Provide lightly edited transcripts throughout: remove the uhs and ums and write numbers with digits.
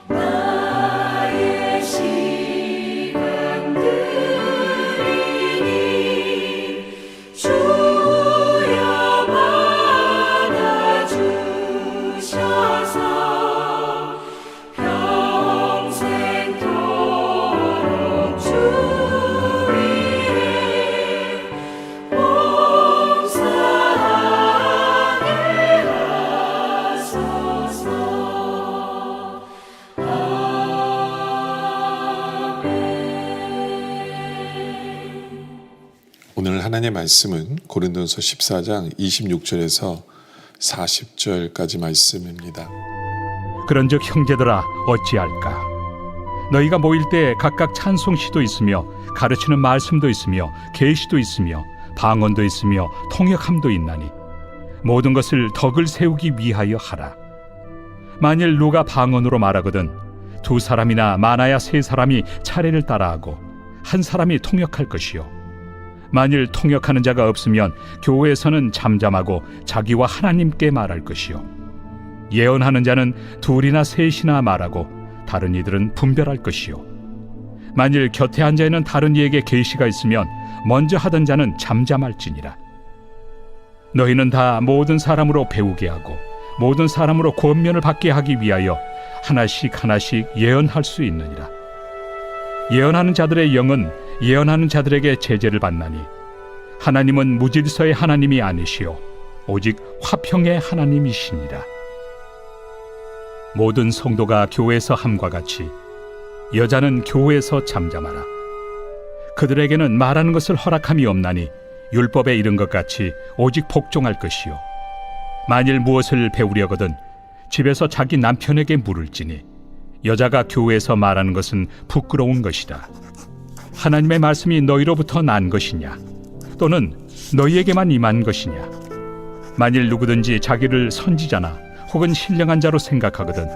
나의 시간들이니 주여 받아주셔서 평생토록 주 위에 봉사하게 하소서. 오늘 하나님의 말씀은 고린도전서 14장 26절에서 40절까지 말씀입니다. 그런즉 형제들아 어찌할까? 너희가 모일 때 각각 찬송시도 있으며 가르치는 말씀도 있으며 계시도 있으며 방언도 있으며 통역함도 있나니 모든 것을 덕을 세우기 위하여 하라. 만일 누가 방언으로 말하거든 두 사람이나 많아야 세 사람이 차례를 따라하고 한 사람이 통역할 것이요 만일 통역하는 자가 없으면 교회에서는 잠잠하고 자기와 하나님께 말할 것이요 예언하는 자는 둘이나 셋이나 말하고 다른 이들은 분별할 것이요 만일 곁에 앉아 있는 다른 이에게 계시가 있으면 먼저 하던 자는 잠잠할지니라. 너희는 다 모든 사람으로 배우게 하고 모든 사람으로 권면을 받게 하기 위하여 하나씩 하나씩 예언할 수 있느니라. 예언하는 자들의 영은 예언하는 자들에게 제재를 받나니 하나님은 무질서의 하나님이 아니시오 오직 화평의 하나님이시니라. 모든 성도가 교회에서 함과 같이 여자는 교회에서 잠잠하라. 그들에게는 말하는 것을 허락함이 없나니 율법에 이른 것 같이 오직 복종할 것이요 만일 무엇을 배우려거든 집에서 자기 남편에게 물을지니 여자가 교회에서 말하는 것은 부끄러운 것이다. 하나님의 말씀이 너희로부터 난 것이냐 또는 너희에게만 임한 것이냐. 만일 누구든지 자기를 선지자나 혹은 신령한 자로 생각하거든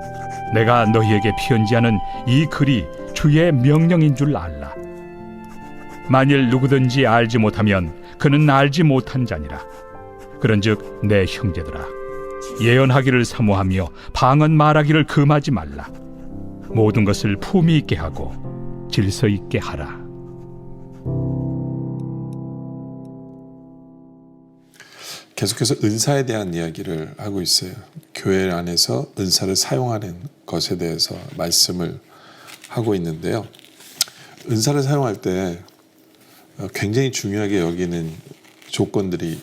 내가 너희에게 편지하는 이 글이 주의 명령인 줄 알라. 만일 누구든지 알지 못하면 그는 알지 못한 자니라. 그런즉 내 형제들아 예언하기를 사모하며 방언 말하기를 금하지 말라. 모든 것을 품위 있게 하고 질서 있게 하라. 계속해서 은사에 대한 이야기를 하고 있어요. 교회 안에서 은사를 사용하는 것에 대해서 말씀을 하고 있는데요. 은사를 사용할 때 굉장히 중요하게 여기는 조건들이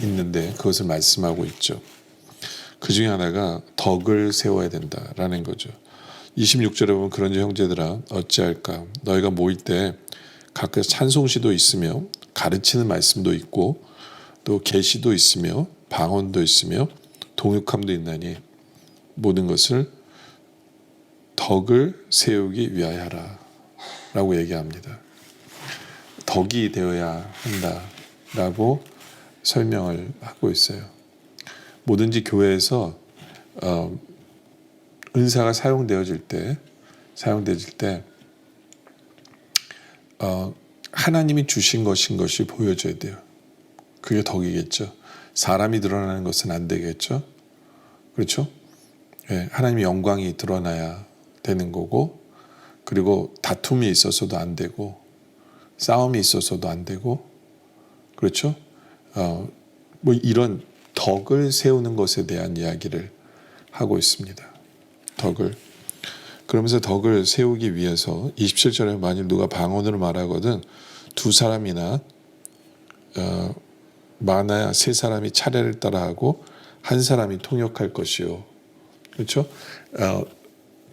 있는데 그것을 말씀하고 있죠. 그 중에 하나가 덕을 세워야 된다라는 거죠. 26절에 보면 그런즉 형제들아 어찌할까? 너희가 모일 때 각각 찬송시도 있으며 가르치는 말씀도 있고 또 계시도 있으며 방언도 있으며 동역함도 있나니 모든 것을 덕을 세우기 위하여 하라 라고 얘기합니다. 덕이 되어야 한다라고 설명을 하고 있어요. 뭐든지 교회에서 은사가 사용되어질 때 하나님이 주신 것인 것이 보여져야 돼요. 그게 덕이겠죠. 사람이 드러나는 것은 안 되겠죠. 그렇죠? 네, 하나님의 영광이 드러나야 되는 거고, 그리고 다툼이 있어서도 안 되고, 싸움이 있어서도 안 되고, 그렇죠? 뭐 이런 덕을 세우는 것에 대한 이야기를 하고 있습니다. 덕을. 그러면서 덕을 세우기 위해서 27절에 만일 누가 방언으로 말하거든 두 사람이나 많아야 세 사람이 차례를 따라하고 한 사람이 통역할 것이요. 그렇죠?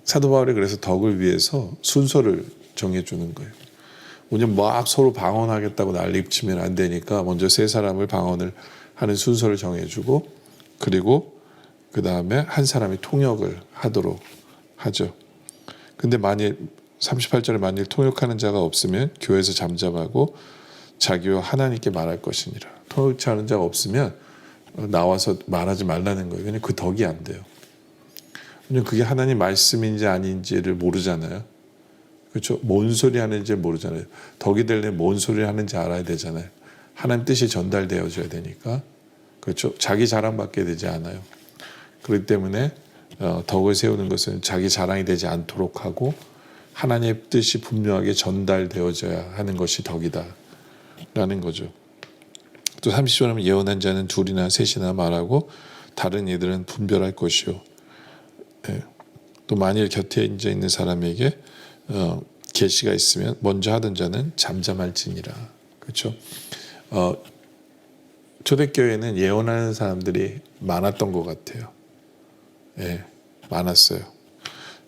사도 바울이 그래서 덕을 위해서 순서를 정해주는 거예요. 왜냐면 막 서로 방언하겠다고 난리치면 안 되니까 먼저 세 사람을 방언을 하는 순서를 정해주고 그리고 그 다음에 한 사람이 통역을 하도록 하죠. 근데 만일 38절에 만일 통역하는 자가 없으면 교회에서 잠잠하고 자기와 하나님께 말할 것이니라. 통역치 않은 자가 없으면 나와서 말하지 말라는 거예요. 왜냐하면 그 덕이 안 돼요. 왜냐하면 그게 하나님 말씀인지 아닌지를 모르잖아요. 그렇죠? 뭔 소리 하는지 모르잖아요. 덕이 되려면 뭔 소리 하는지 알아야 되잖아요. 하나님 뜻이 전달되어져야 되니까. 그렇죠? 자기 자랑받게 되지 않아요. 그렇기 때문에 덕을 세우는 것은 자기 자랑이 되지 않도록 하고 하나님의 뜻이 분명하게 전달되어져야 하는 것이 덕이다 라는 거죠. 또 30절 하면 예언한 자는 둘이나 셋이나 말하고 다른 이들은 분별할 것이요. 예. 또 만일 곁에 앉아 있는 사람에게 계시가 있으면 먼저 하던 자는 잠잠할지니라. 그렇죠? 초대교회는 예언하는 사람들이 많았던 것 같아요. 예, 많았어요.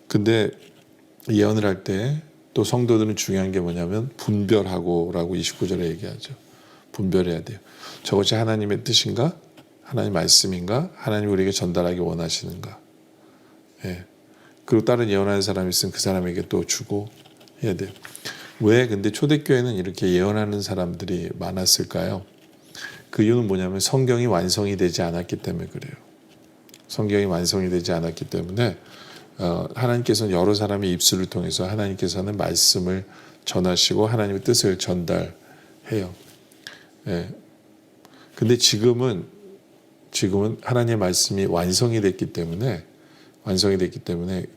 근데 예언을 할 때 또 성도들은 중요한 게 뭐냐면 분별하고라고 29절에 얘기하죠. 분별해야 돼요. 저것이 하나님의 뜻인가? 하나님 말씀인가? 하나님이 우리에게 전달하기 원하시는가? 예. 그리고 다른 예언하는 사람이 있으면 그 사람에게 또 주고 해야 돼요. 왜 근데 초대교회는 이렇게 예언하는 사람들이 많았을까요? 그 이유는 뭐냐면 성경이 완성이 되지 않았기 때문에 그래요. 성경이 완성이 되지 않았기 때문에 하나님께서는 여러 사람의 입술을 통해서 하나님께서는 말씀을 전하시고 하나님의 뜻을 전달해요. 예. 근데 지금은 하나님의 말씀이 완성이 됐기 때문에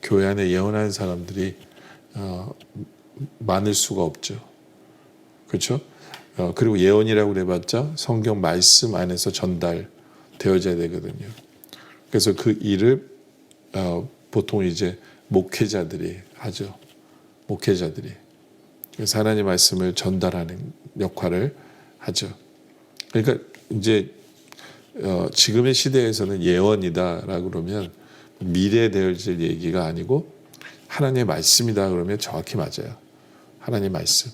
교회 안에 예언하는 사람들이 많을 수가 없죠. 그렇죠? 그리고 예언이라고 해봤자 성경 말씀 안에서 전달되어져야 되거든요. 그래서 그 일을 보통 이제 목회자들이 하죠. 목회자들이. 그래서 하나님의 말씀을 전달하는 역할을 하죠. 그러니까 이제 지금의 시대에서는 예언이다라고 그러면 미래에 되어질 얘기가 아니고 하나님의 말씀이다 그러면 정확히 맞아요. 하나님의 말씀.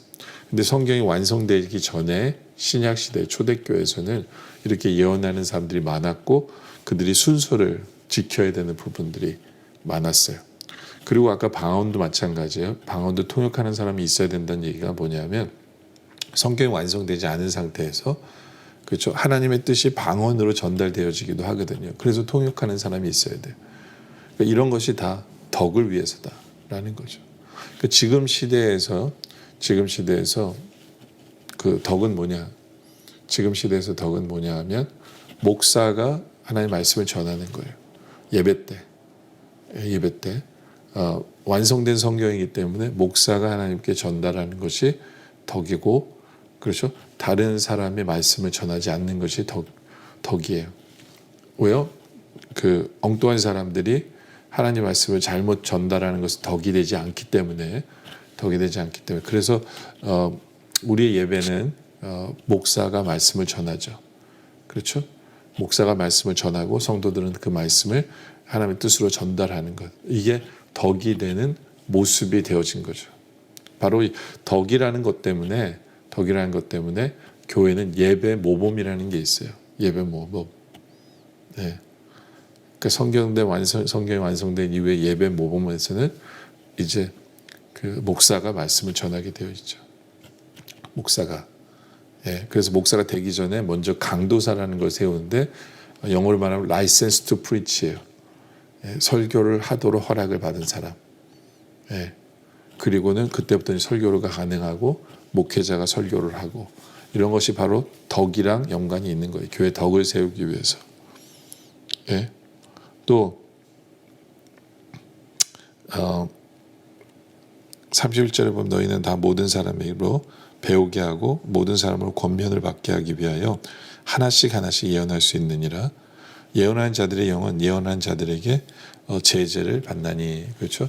근데 성경이 완성되기 전에 신약 시대 초대교회에서는 이렇게 예언하는 사람들이 많았고 그들이 순서를 지켜야 되는 부분들이 많았어요. 그리고 아까 방언도 마찬가지예요. 방언도 통역하는 사람이 있어야 된다는 얘기가 뭐냐면 성경이 완성되지 않은 상태에서 그렇죠. 하나님의 뜻이 방언으로 전달되어지기도 하거든요. 그래서 통역하는 사람이 있어야 돼요. 그러니까 이런 것이 다 덕을 위해서다라는 거죠. 그러니까 지금 시대에서 그 덕은 뭐냐? 지금 시대에서 덕은 뭐냐 하면 목사가 하나님의 말씀을 전하는 거예요. 예배 때 완성된 성경이기 때문에 목사가 하나님께 전달하는 것이 덕이고 그렇죠? 다른 사람의 말씀을 전하지 않는 것이 덕이에요. 왜요? 그 엉뚱한 사람들이 하나님 말씀을 잘못 전달하는 것은 덕이 되지 않기 때문에 그래서 우리의 예배는 목사가 말씀을 전하죠. 그렇죠? 목사가 말씀을 전하고 성도들은 그 말씀을 하나님의 뜻으로 전달하는 것. 이게 덕이 되는 모습이 되어진 거죠. 바로 이 덕이라는 것 때문에 교회는 예배 모범이라는 게 있어요. 예배 모범. 네. 그러니까 성경이 완성된 이후에 예배 모범에서는 이제 그 목사가 말씀을 전하게 되어 있죠. 목사가. 예. 그래서 목사가 되기 전에 먼저 강도사라는 걸 세우는데 영어로 말하면 license to preach예요. 예. 설교를 하도록 허락을 받은 사람. 예. 그리고는 그때부터 설교가 가능하고 목회자가 설교를 하고 이런 것이 바로 덕이랑 연관이 있는 거예요. 교회 덕을 세우기 위해서. 예. 또 31절에 보면 너희는 다 모든 사람으로 배우게 하고 모든 사람으로 권면을 받게 하기 위하여 하나씩 예언할 수 있느니라. 예언하는 자들의 영은 예언하는 자들에게 제재를 받나니. 그렇죠?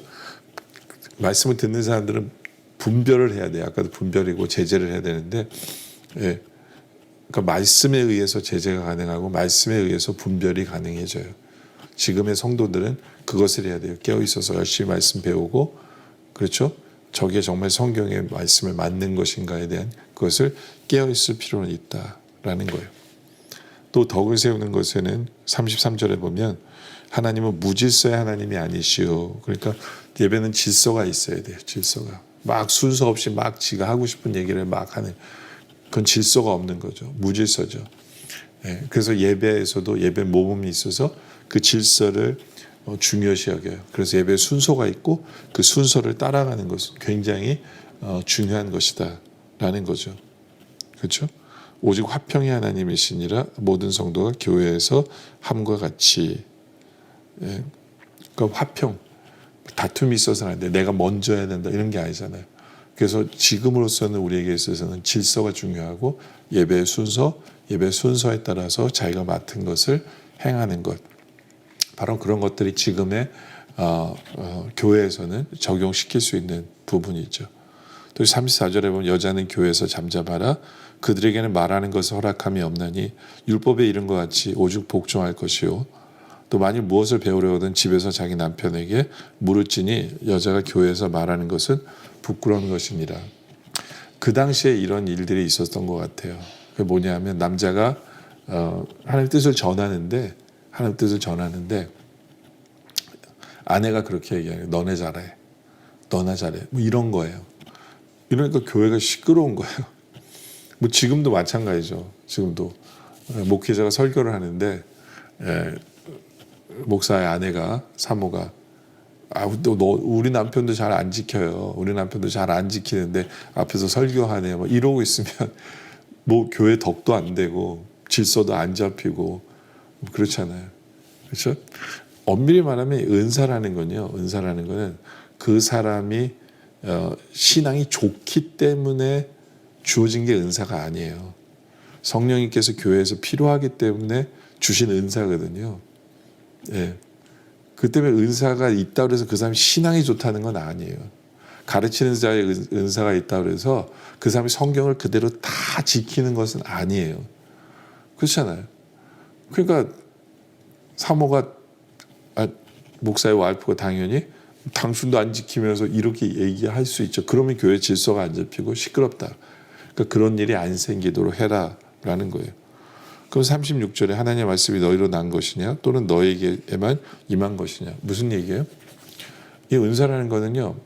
말씀을 듣는 사람들은 분별을 해야 돼요. 아까도 분별이고 제재를 해야 되는데 예. 그러니까 말씀에 의해서 제재가 가능하고 말씀에 의해서 분별이 가능해져요. 지금의 성도들은 그것을 해야 돼요. 깨어있어서 열심히 말씀 배우고 그렇죠? 저게 정말 성경의 말씀을 맞는 것인가에 대한 그것을 깨어있을 필요는 있다라는 거예요. 또 덕을 세우는 것에는 33절에 보면 하나님은 무질서의 하나님이 아니시오. 그러니까 예배는 질서가 있어야 돼요. 질서가. 막 순서 없이 막 지가 하고 싶은 얘기를 막 하는 그건 질서가 없는 거죠. 무질서죠. 예, 그래서 예배에서도 예배 모범이 있어서 그 질서를 중요시 여겨요. 그래서 예배 순서가 있고 그 순서를 따라가는 것은 굉장히 중요한 것이다라는 거죠. 그렇죠? 오직 화평의 하나님이시니라 모든 성도가 교회에서 함과 같이. 예, 그러니까 그러니까 화평, 다툼이 있어서는 안 돼. 내가 먼저 해야 된다. 이런 게 아니잖아요. 그래서 지금으로서는 우리에게 있어서는 질서가 중요하고 예배의 순서에 따라서 자기가 맡은 것을 행하는 것. 바로 그런 것들이 지금의 교회에서는 적용시킬 수 있는 부분이죠. 또 34절에 보면 여자는 교회에서 잠잠하라. 그들에게는 말하는 것을 허락함이 없나니 율법에 이른 것 같이 오죽 복종할 것이요. 또 만일 무엇을 배우려거든 집에서 자기 남편에게 물을지니 여자가 교회에서 말하는 것은 부끄러운 것이니라. 그 당시에 이런 일들이 있었던 것 같아요. 그게 뭐냐면 남자가 하나님 뜻을 전하는데 아내가 그렇게 얘기해요. 너네 잘해. 너나 잘해. 뭐 이런 거예요. 이러니까 교회가 시끄러운 거예요. 뭐 지금도 마찬가지죠. 지금도 목회자가 설교를 하는데 목사의 아내가 사모가 우리 남편도 잘 안 지켜요. 우리 남편도 잘 안 지키는데 앞에서 설교하네. 뭐 이러고 있으면 뭐 교회 덕도 안 되고 질서도 안 잡히고 그렇잖아요. 그렇죠? 엄밀히 말하면 은사라는 거는 그 사람이 신앙이 좋기 때문에 주어진 게 은사가 아니에요. 성령님께서 교회에서 필요하기 때문에 주신 은사거든요. 예. 그 때문에 은사가 있다고 해서 그 사람이 신앙이 좋다는 건 아니에요. 가르치는 자의 은사가 있다고 해서 그 사람이 성경을 그대로 다 지키는 것은 아니에요. 그렇잖아요. 그러니까 사모가 목사의 와이프가 당연히 당신도 안 지키면서 이렇게 얘기할 수 있죠. 그러면 교회 질서가 안 잡히고 시끄럽다. 그러니까 그런 일이 안 생기도록 해라라는 거예요. 그럼 36절에 하나님의 말씀이 너희로 난 것이냐 또는 너에게만 임한 것이냐. 무슨 얘기예요? 이 은사라는 거는요.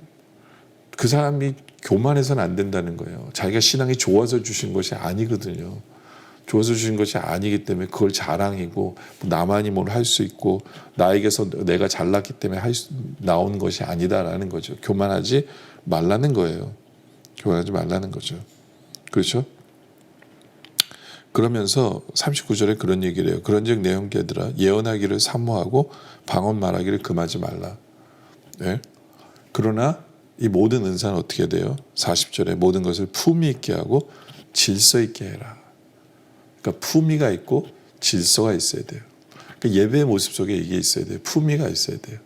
그 사람이 교만해서는 안 된다는 거예요. 자기가 신앙이 좋아서 주신 것이 아니거든요. 좋아서 주신 것이 아니기 때문에 그걸 자랑이고 나만이 뭘 할 수 있고 나에게서 내가 잘났기 때문에 나온 것이 아니다라는 거죠. 교만하지 말라는 거예요. 교만하지 말라는 거죠. 그렇죠? 그러면서 39절에 그런 얘기를 해요. 그런즉 내 형제들아 예언하기를 사모하고 방언 말하기를 금하지 말라. 네? 그러나 이 모든 은사는 어떻게 돼요? 40절에 모든 것을 품위 있게 하고 질서 있게 해라. 그러니까 품위가 있고 질서가 있어야 돼요. 그러니까 예배의 모습 속에 이게 있어야 돼요. 품위가 있어야 돼요.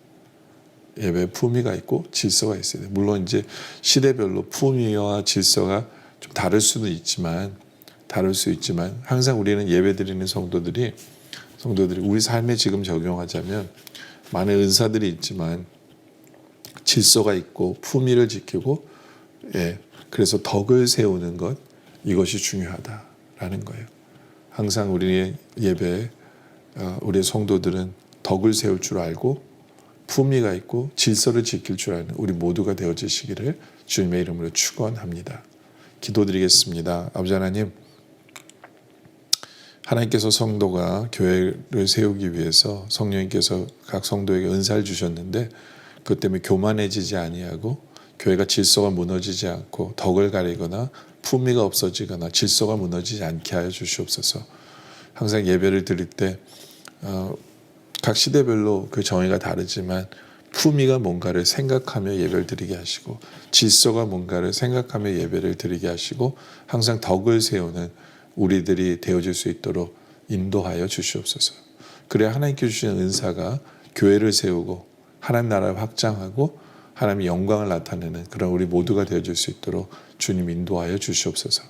예배에 품위가 있고 질서가 있어야 돼요. 물론 이제 시대별로 품위와 질서가 좀 다를 수 있지만 항상 우리는 예배드리는 성도들이 우리 삶에 지금 적용하자면 많은 은사들이 있지만 질서가 있고 품위를 지키고 그래서 덕을 세우는 것 이것이 중요하다라는 거예요. 항상 우리의 예배에 우리의 성도들은 덕을 세울 줄 알고 품위가 있고 질서를 지킬 줄 아는 우리 모두가 되어지시기를 주님의 이름으로 축원합니다. 기도드리겠습니다. 아버지 하나님, 하나님께서 성도가 교회를 세우기 위해서 성령님께서 각 성도에게 은사를 주셨는데 그것 때문에 교만해지지 아니하고 교회가 질서가 무너지지 않고 덕을 가리거나 품위가 없어지거나 질서가 무너지지 않게 하여 주시옵소서. 항상 예배를 드릴 때 각 시대별로 그 정의가 다르지만 품위가 뭔가를 생각하며 예배를 드리게 하시고 질서가 뭔가를 생각하며 예배를 드리게 하시고 항상 덕을 세우는 우리들이 되어질 수 있도록 인도하여 주시옵소서. 그래야 하나님께 주시는 은사가 교회를 세우고 하나님 나라를 확장하고 하나님의 영광을 나타내는 그런 우리 모두가 되어질 수 있도록 주님 인도하여 주시옵소서.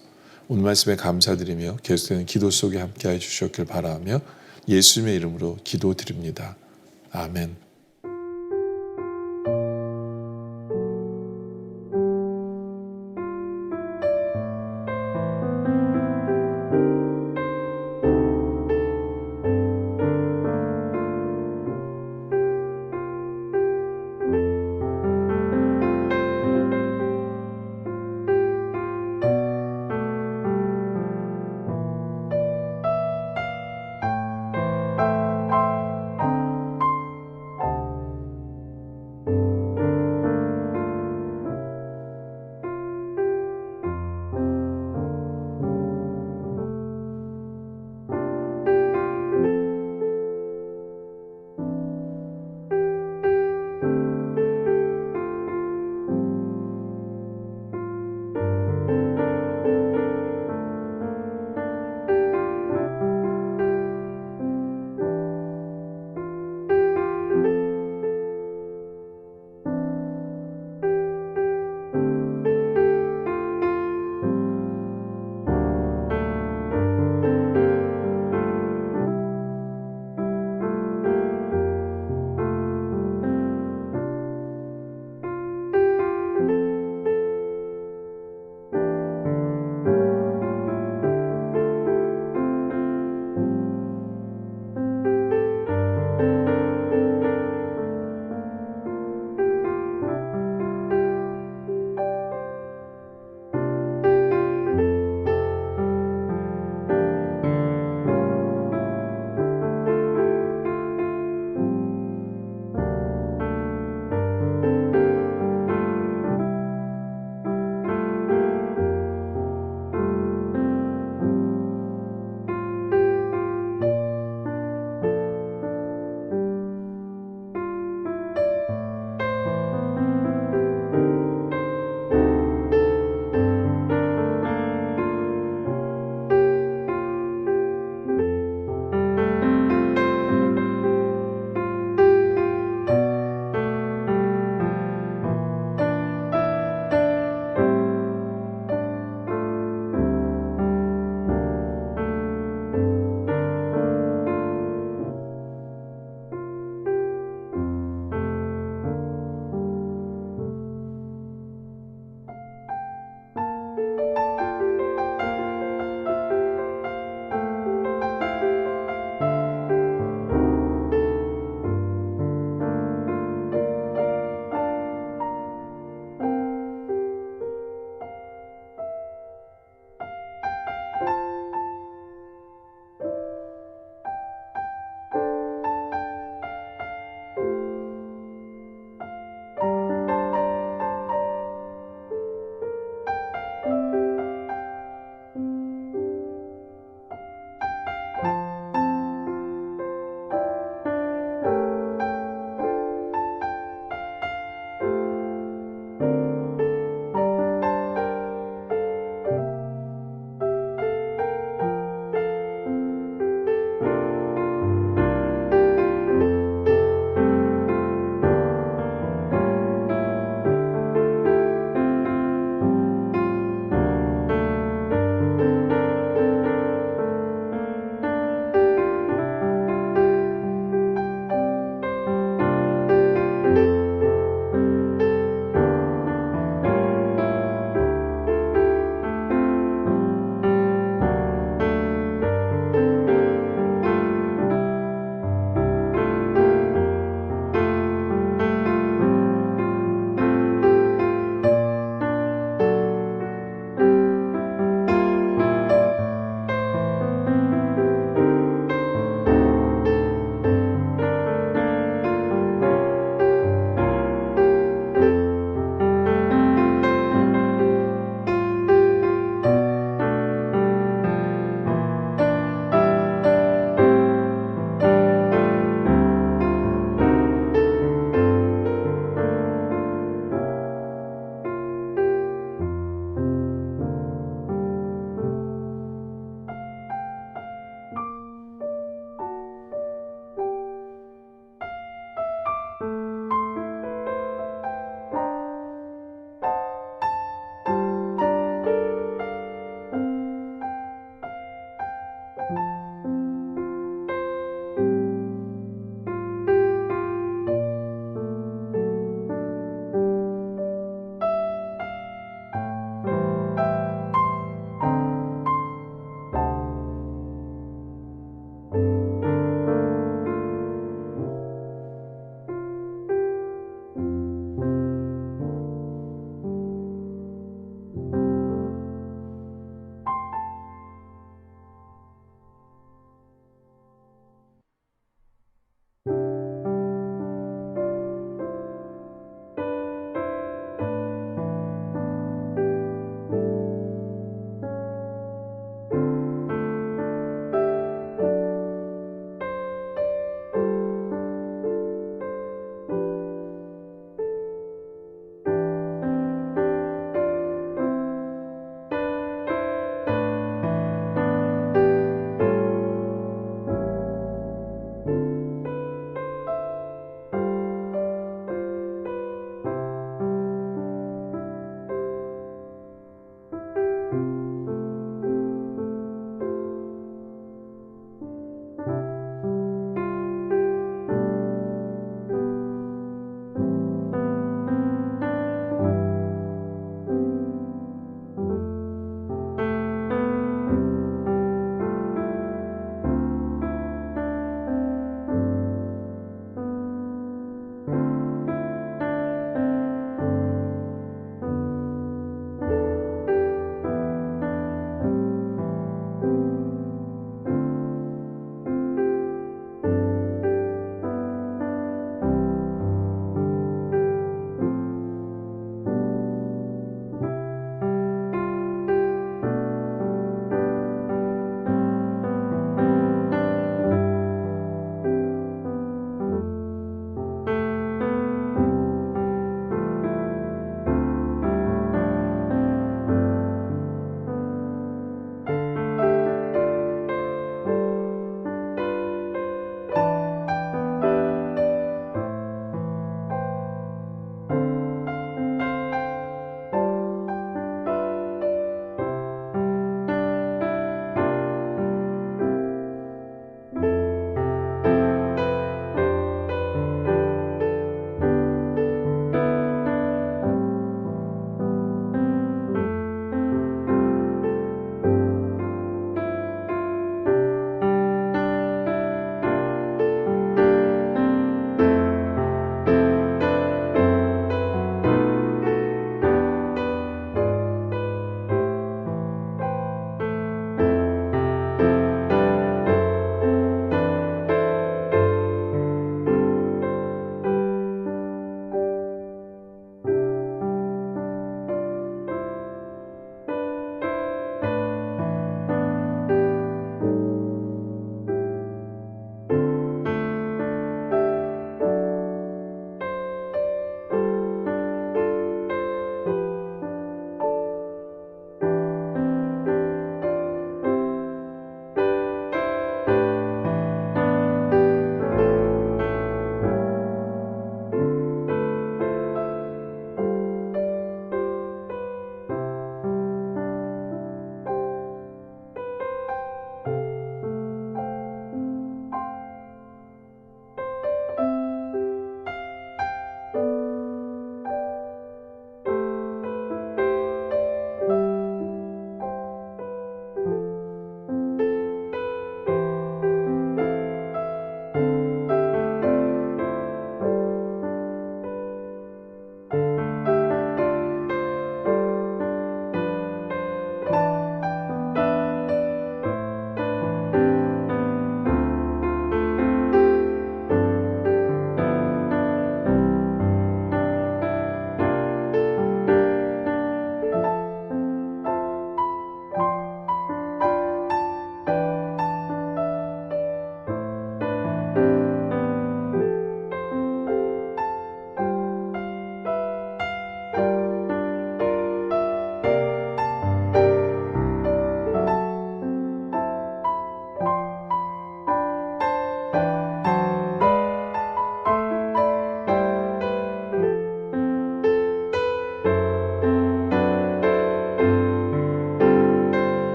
오늘 말씀에 감사드리며 계속되는 기도 속에 함께하여 주시옵길 바라며 예수님의 이름으로 기도드립니다. 아멘.